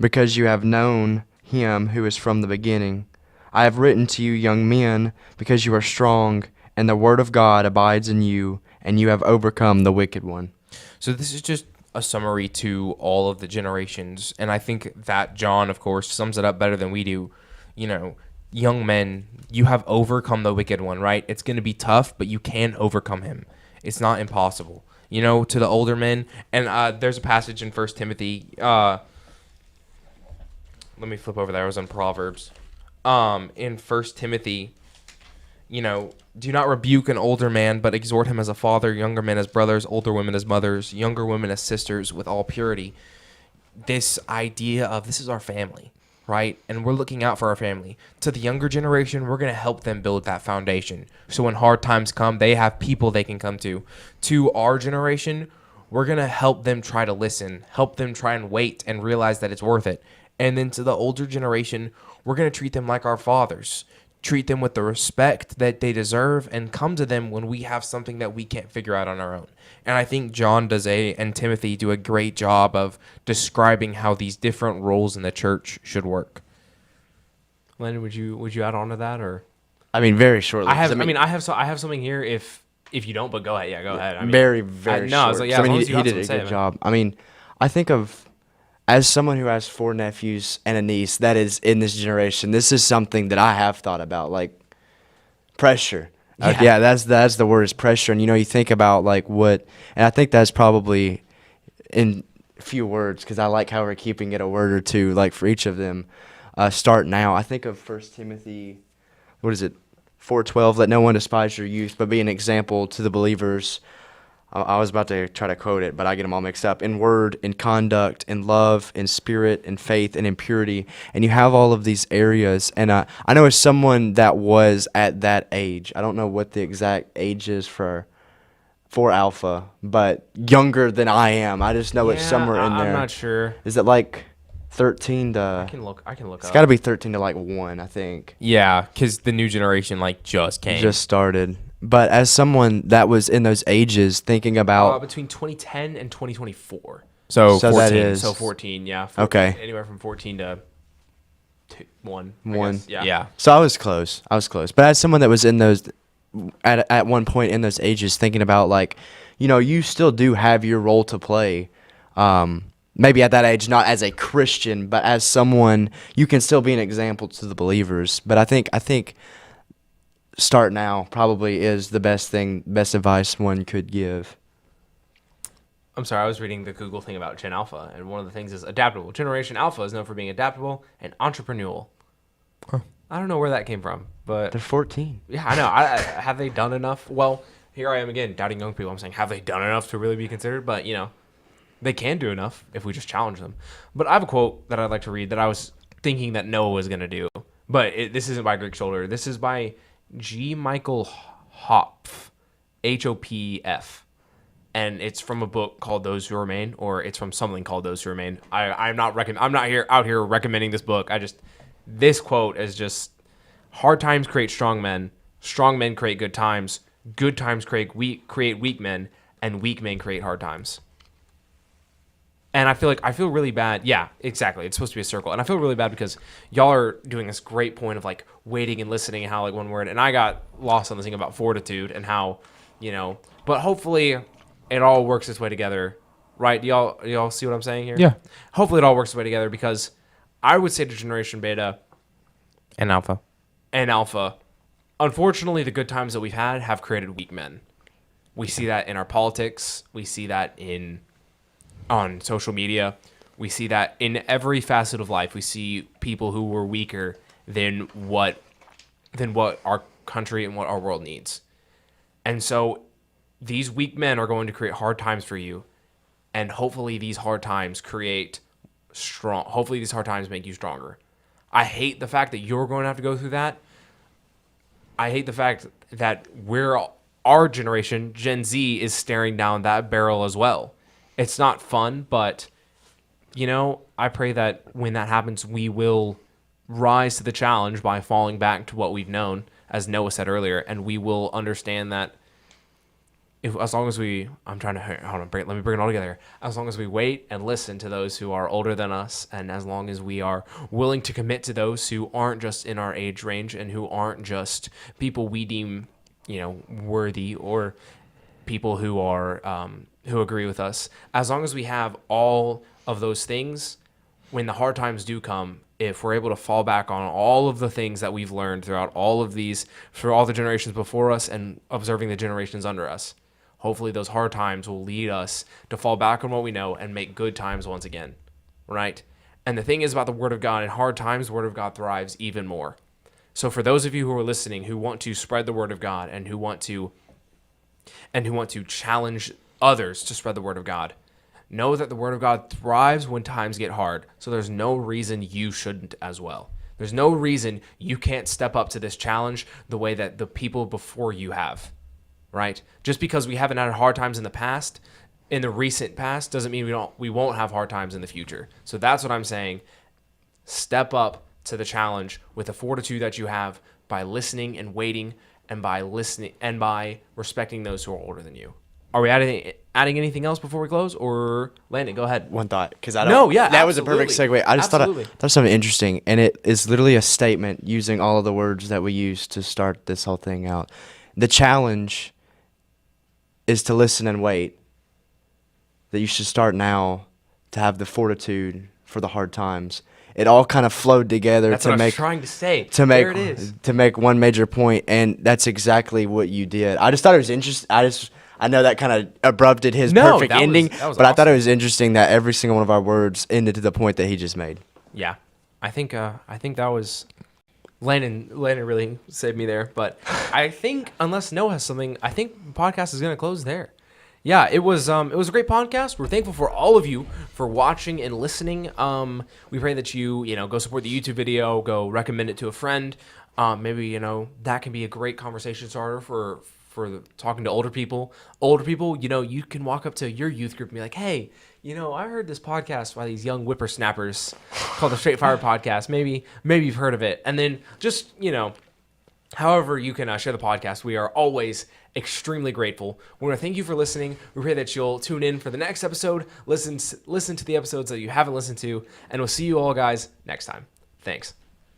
because you have known him who is from the beginning. I have written to you, young men, because you are strong, and the word of God abides in you, and you have overcome the wicked one. So this is just a summary to all of the generations, and I think that John, of course, sums it up better than we do. Young men, you have overcome the wicked one, right? It's going to be tough, but you can overcome him. It's not impossible. To the older men, and there's a passage in 1 Timothy. Let me flip over there. I was on Proverbs. In 1 Timothy, do not rebuke an older man, but exhort him as a father, younger men as brothers, older women as mothers, younger women as sisters, with all purity. This idea of this is our family, right? And we're looking out for our family. To the younger generation, we're going to help them build that foundation. So when hard times come, they have people they can come to. To our generation, we're going to help them try to listen, help them try and wait and realize that it's worth it. And then to the older generation, we're going to treat them like our fathers. Treat them with the respect that they deserve, and come to them when we have something that we can't figure out on our own. And I think John and Timothy do a great job of describing how these different roles in the church should work. Landon, would you add on to that, or? I mean, very shortly. I have something here. If you don't, but go ahead. Yeah, go ahead. Very short. No, I was like, yeah. He did a good job. I mean, I think of, as someone who has 4 nephews and a niece that is in this generation, this is something that I have thought about, like pressure. Yeah, that's the word, is pressure. And you think about and I think that's probably in few words, because I like how we're keeping it a word or two, like for each of them. Start now. I think of 1 Timothy, 4:12. Let no one despise your youth, but be an example to the believers. I was about to try to quote it, but I get them all mixed up. In word, in conduct, in love, in spirit, in faith, and in purity. And you have all of these areas. And I know as someone that was at that age, I don't know what the exact age is for Alpha, but younger than I am. I just know it's somewhere in there. I'm not sure. Is it like 13 to... I can look up. It's got to be 13 to 1, I think. Yeah, because the new generation just came. Just started. But as someone that was in those ages, thinking about... between 2010 and 2024. So 14. That is... So 14, yeah. 14, okay. Anywhere from 14 to 1. Yeah. So I was close. But as someone that was in those... At one point in those ages, thinking about, you still do have your role to play. Maybe at that age, not as a Christian, but as someone, you can still be an example to the believers. But I think start now probably is the best advice one could give. I'm sorry, I was reading the Google thing about Gen Alpha, and one of the things is adaptable. Generation Alpha is known for being adaptable and entrepreneurial. Huh. I don't know where that came from, but... They're 14. Yeah, I know. Have they done enough? Well, here I am again, doubting young people. I'm saying, have they done enough to really be considered? But, they can do enough if we just challenge them. But I have a quote that I'd like to read that I was thinking that Noah was going to do. But this isn't by Greg Shoulder. This is by G. Michael Hopf, Hopf. And it's from a book called Those Who Remain, or it's from something called Those Who Remain. I'm not out here recommending this book. This quote is just, hard times create strong men create good times create weak men, and weak men create hard times. And I feel really bad. Yeah, exactly. It's supposed to be a circle. And I feel really bad because y'all are doing this great point of like waiting and listening and how like one word. And I got lost on this thing about fortitude and how, but hopefully it all works its way together. Right? Do y'all see what I'm saying here? Yeah. Hopefully it all works its way together because I would say to Generation Beta And Alpha. and Alpha, unfortunately, the good times that we've had have created weak men. We see that in our politics. We see that on social media. We see that in every facet of life. We see people who were weaker than what our country and what our world needs. And so these weak men are going to create hard times for you. And hopefully these hard times hopefully these hard times make you stronger. I hate the fact that you're going to have to go through that. I hate the fact that our generation, Gen Z, is staring down that barrel as well. It's not fun, but, I pray that when that happens, we will rise to the challenge by falling back to what we've known, as Noah said earlier, and we will understand that as long as we, let me bring it all together. As long as we wait and listen to those who are older than us, and as long as we are willing to commit to those who aren't just in our age range and who aren't just people we deem, worthy, or people who are, who agree with us, as long as we have all of those things, when the hard times do come, if we're able to fall back on all of the things that we've learned throughout through all the generations before us and observing the generations under us, hopefully those hard times will lead us to fall back on what we know and make good times once again, right? And the thing is about the Word of God, in hard times, the Word of God thrives even more. So for those of you who are listening, who want to spread the Word of God and who want to challenge others to spread the Word of God, know that the Word of God thrives when times get hard. So there's no reason you shouldn't as well. There's no reason you can't step up to this challenge the way that the people before you have, right? Just because we haven't had hard times in the recent past, doesn't mean we won't have hard times in the future. So that's what I'm saying. Step up to the challenge with the fortitude that you have by listening and waiting, and by respecting those who are older than you. Are we adding anything else before we close? Or Landon, go ahead. One thought, because I don't. No, yeah, that was a perfect absolutely. segue. I just Absolutely. thought something interesting, and it is literally a statement using all of the words that we use to start this whole thing out. The challenge is to listen and wait. That you should start now to have the fortitude for the hard times. It all kind of flowed together That's to what I make was trying to say. to There make it is. to make one major point, and that's exactly what you did. I just thought it was interesting. I know that kind of abrupted his No, perfect that was- ending, that was but I thought it awesome. was interesting that every single one of our words ended to the point that he just made. Yeah, I think that was Landon really saved me there. But I think unless Noah has something, I think the podcast is going to close there. Yeah, it was a great podcast. We're thankful for all of you for watching and listening. We pray that you go support the YouTube video, go recommend it to a friend. Maybe that can be a great conversation starter for talking to older people. Older people, you can walk up to your youth group and be like, hey, I heard this podcast by these young whippersnappers called the Straight Fire Podcast. Maybe you've heard of it. And then just, however you can share the podcast, we are always extremely grateful. We want to thank you for listening. We pray that you'll tune in for the next episode, listen to the episodes that you haven't listened to, and we'll see you all guys next time. Thanks.